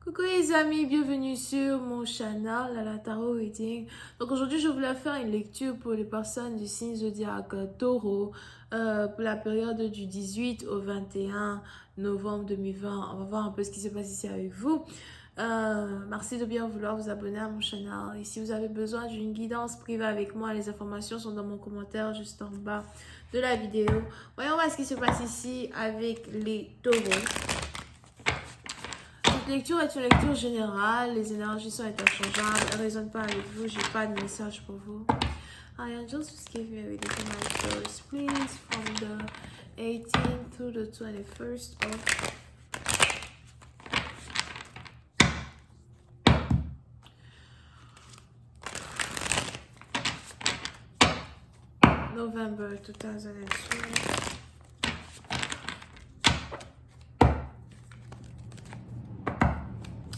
Coucou les amis, bienvenue sur mon channel, la Tarot Reading. Donc aujourd'hui, je voulais faire une lecture pour les personnes du signe zodiaque Taureau pour la période du 18 au 21 novembre 2020. On va voir un peu ce qui se passe ici avec vous. Merci de bien vouloir vous abonner à mon channel. Et si vous avez besoin d'une guidance privée avec moi, les informations sont dans mon commentaire juste en bas de la vidéo. Voyons voir ce qui se passe ici avec les taureaux. Cette lecture est une lecture générale, les énergies sont interchangeables, elles ne résonnent pas avec vous, j'ai pas de message pour vous. I angels just give me a reading for my first, please, from the 18th to the 21st of November 2020.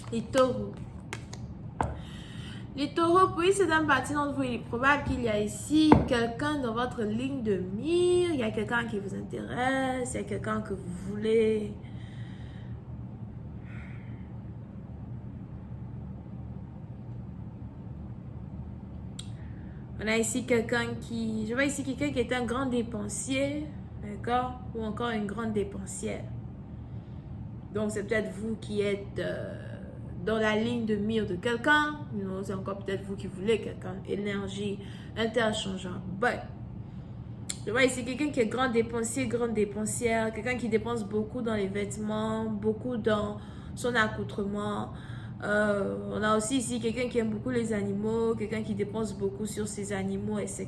Les taureaux. Les taureaux, pour certaines parties d'entre vous, il est probable qu'il y a ici quelqu'un dans votre ligne de mire. Il y a quelqu'un qui vous intéresse, il y a quelqu'un que vous voulez. On a ici quelqu'un qui... Je vois ici quelqu'un qui est un grand dépensier, d'accord? Ou encore une grande dépensière. Donc, c'est peut-être vous qui êtes dans la ligne de mire de quelqu'un. Non, c'est encore peut-être vous qui voulez quelqu'un. Énergie interchangeable. But, je vois ici quelqu'un qui est grand dépensier, grande dépensière. Quelqu'un qui dépense beaucoup dans les vêtements, beaucoup dans son accoutrement. On a aussi ici quelqu'un qui aime beaucoup les animaux, quelqu'un qui dépense beaucoup sur ses animaux, etc.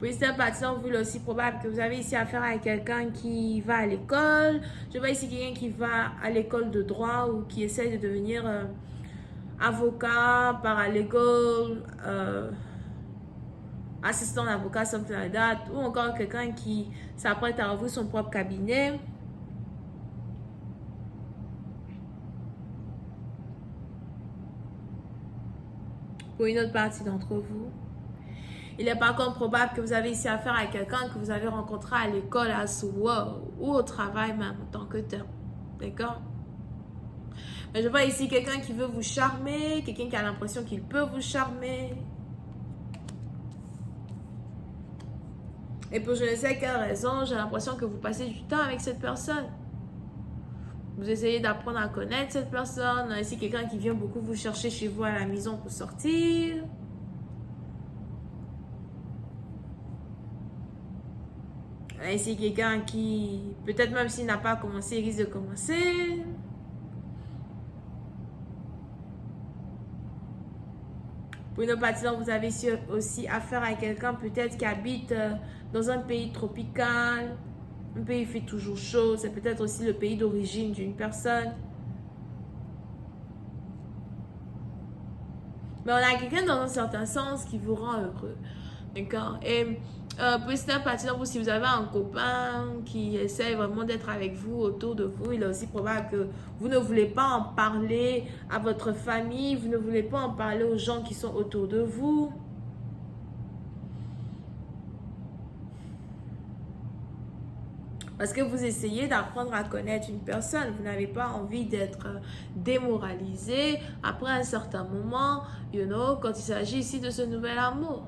Oui, c'est partant, vous, il est aussi probable que vous avez ici affaire à quelqu'un qui va à l'école. Je vois ici quelqu'un qui va à l'école de droit ou qui essaie de devenir avocat, paralegal, assistant d'avocat, something like that. Ou encore quelqu'un qui s'apprête à ouvrir son propre cabinet. Pour une autre partie d'entre vous. Il est par contre probable que vous avez ici affaire à quelqu'un que vous avez rencontré à l'école, à work ou au travail même en tant que tel. D'accord? Mais je vois ici quelqu'un qui veut vous charmer, quelqu'un qui a l'impression qu'il peut vous charmer. Et pour je ne sais quelle raison, j'ai l'impression que vous passez du temps avec cette personne. Vous essayez d'apprendre à connaître cette personne. On a ici quelqu'un qui vient beaucoup vous chercher chez vous à la maison pour sortir. Ici, quelqu'un qui, peut-être même s'il n'a pas commencé, il risque de commencer. Pour une autre partie, vous avez aussi affaire à quelqu'un peut-être qui habite dans un pays tropical. Un pays où il fait toujours chaud. C'est peut-être aussi le pays d'origine d'une personne. Mais on a quelqu'un dans un certain sens qui vous rend heureux. D'accord? Et pour cette partie d'entre vous, si vous avez un copain qui essaie vraiment d'être avec vous, autour de vous, il est aussi probable que vous ne voulez pas en parler à votre famille, vous ne voulez pas en parler aux gens qui sont autour de vous. Parce que vous essayez d'apprendre à connaître une personne. Vous n'avez pas envie d'être démoralisé après un certain moment, quand il s'agit ici de ce nouvel amour.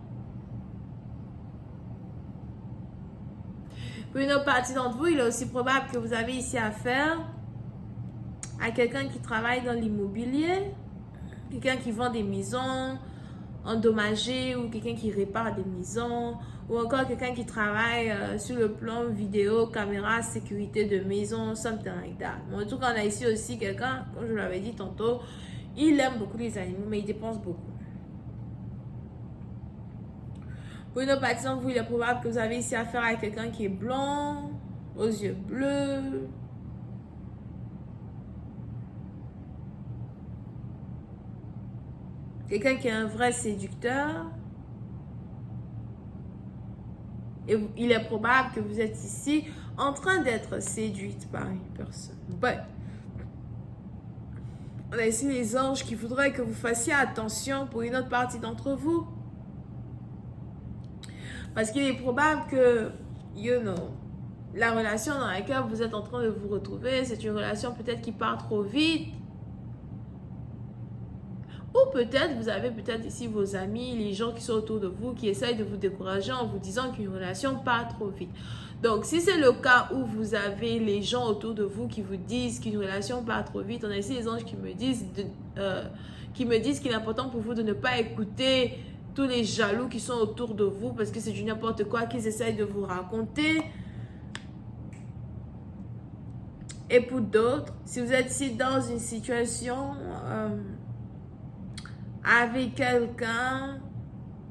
Pour une autre partie d'entre vous, il est aussi probable que vous avez ici affaire à quelqu'un qui travaille dans l'immobilier, quelqu'un qui vend des maisons endommagées ou quelqu'un qui répare des maisons ou encore quelqu'un qui travaille sur le plan vidéo, caméra, sécurité de maison, something like that. En tout cas, on a ici aussi quelqu'un, comme je vous l'avais dit tantôt, il aime beaucoup les animaux, mais il dépense beaucoup. Pour une autre partie d'entre vous, il est probable que vous avez ici affaire à quelqu'un qui est blond, aux yeux bleus. Quelqu'un qui est un vrai séducteur. Et il est probable que vous êtes ici en train d'être séduite par une personne. But, on a ici les anges qui voudraient que vous fassiez attention pour une autre partie d'entre vous. Parce qu'il est probable que, la relation dans laquelle vous êtes en train de vous retrouver, c'est une relation peut-être qui part trop vite. Ou peut-être, vous avez peut-être ici vos amis, les gens qui sont autour de vous, qui essayent de vous décourager en vous disant qu'une relation part trop vite. Donc, si c'est le cas où vous avez les gens autour de vous qui vous disent qu'une relation part trop vite, on a ici les anges qui me disent qu'il est important pour vous de ne pas écouter tous les jaloux qui sont autour de vous parce que c'est du n'importe quoi qu'ils essayent de vous raconter. Et pour d'autres, si vous êtes ici dans une situation avec quelqu'un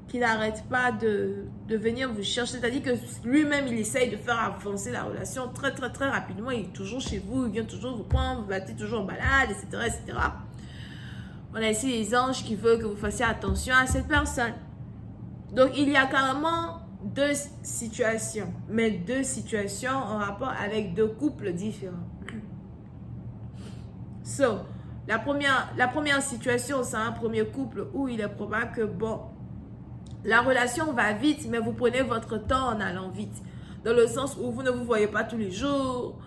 qui n'arrête pas de venir vous chercher, c'est-à-dire que lui-même, il essaye de faire avancer la relation très, très, très rapidement. Il est toujours chez vous, il vient toujours vous prendre, vous battez toujours en balade, etc., etc. On a ici les anges qui veulent que vous fassiez attention à cette personne. Donc, il y a carrément deux situations, mais deux situations en rapport avec deux couples différents. So, la première situation, c'est un premier couple où il est probable que, bon, la relation va vite, mais vous prenez votre temps en allant vite. Dans le sens où vous ne vous voyez pas tous les jours,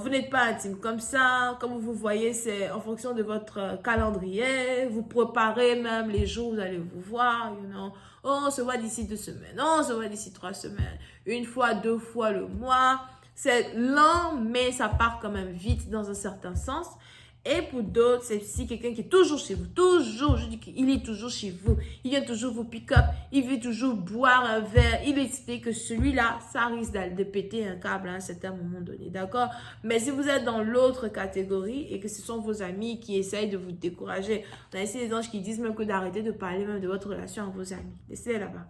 vous n'êtes pas intime comme ça. Comme vous voyez, c'est en fonction de votre calendrier. Vous préparez même les jours où vous allez vous voir. You know. Oh, on se voit d'ici 2 semaines. Oh, on se voit d'ici 3 semaines. 1 fois, 2 fois le mois. C'est lent, mais ça part quand même vite dans un certain sens. Et pour d'autres, c'est aussi quelqu'un qui est toujours chez vous. Toujours, je dis qu'il est toujours chez vous. Il vient toujours vous pick up. Il veut toujours boire un verre. Il est excité que celui-là, ça risque de péter un câble à un certain moment donné. D'accord? Mais si vous êtes dans l'autre catégorie et que ce sont vos amis qui essayent de vous décourager, on a ici des anges qui disent même que d'arrêter de parler même de votre relation à vos amis. Laissez-les là-bas.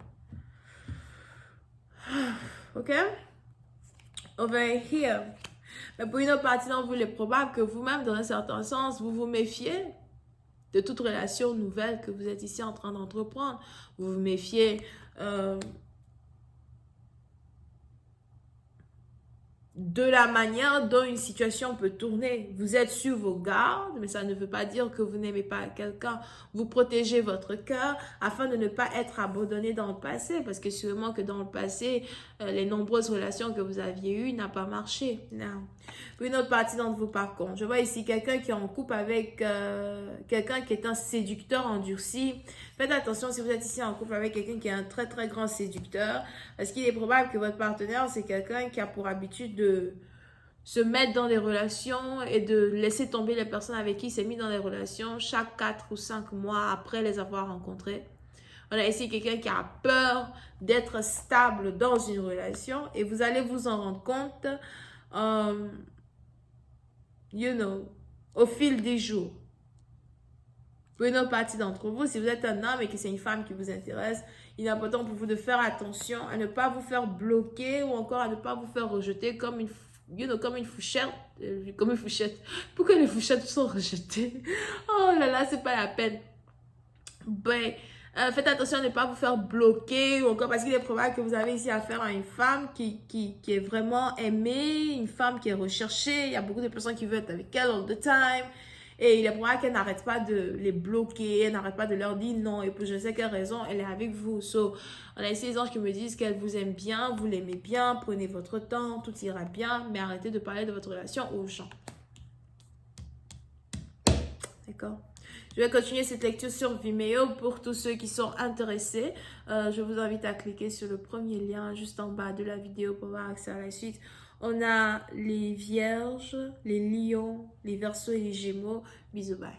OK? Over here. Mais pour une autre partie d'entre vous, il est probable que vous-même, dans un certain sens, vous vous méfiez de toute relation nouvelle que vous êtes ici en train d'entreprendre. Vous vous méfiez de la manière dont une situation peut tourner. Vous êtes sur vos gardes, mais ça ne veut pas dire que vous n'aimez pas quelqu'un. Vous protégez votre cœur afin de ne pas être abandonné dans le passé, parce que sûrement que dans le passé, les nombreuses relations que vous aviez eues n'ont pas marché. Non. Pour une autre partie d'entre vous, par contre, je vois ici quelqu'un qui est en couple avec quelqu'un qui est un séducteur endurci. Faites attention si vous êtes ici en couple avec quelqu'un qui est un très très grand séducteur, parce qu'il est probable que votre partenaire, c'est quelqu'un qui a pour habitude de se mettre dans des relations et de laisser tomber les personnes avec qui il s'est mis dans des relations chaque 4 ou 5 mois après les avoir rencontrées. On a ici quelqu'un qui a peur d'être stable dans une relation et vous allez vous en rendre compte, au fil des jours. Pour une autre partie d'entre vous, si vous êtes un homme et que c'est une femme qui vous intéresse, il est important pour vous de faire attention à ne pas vous faire bloquer ou encore à ne pas vous faire rejeter comme une fourchette. Comme une fourchette. Pourquoi les fourchettes sont rejetées? Oh là là, c'est pas la peine. Ben, faites attention à ne pas vous faire bloquer ou encore parce qu'il est probable que vous avez ici affaire à une femme qui est vraiment aimée, une femme qui est recherchée. Il y a beaucoup de personnes qui veulent être avec elle all the time. Et il est probable qu'elle n'arrête pas de les bloquer, elle n'arrête pas de leur dire non. Et pour je ne sais quelle raison, elle est avec vous. So, on a ici les anges qui me disent qu'elle vous aime bien, vous l'aimez bien, prenez votre temps, tout ira bien, mais arrêtez de parler de votre relation aux gens. D'accord? Je vais continuer cette lecture sur Vimeo pour tous ceux qui sont intéressés. Je vous invite à cliquer sur le premier lien juste en bas de la vidéo pour avoir accès à la suite. On a les vierges, les lions, les verseaux et les gémeaux. Bisous, bye.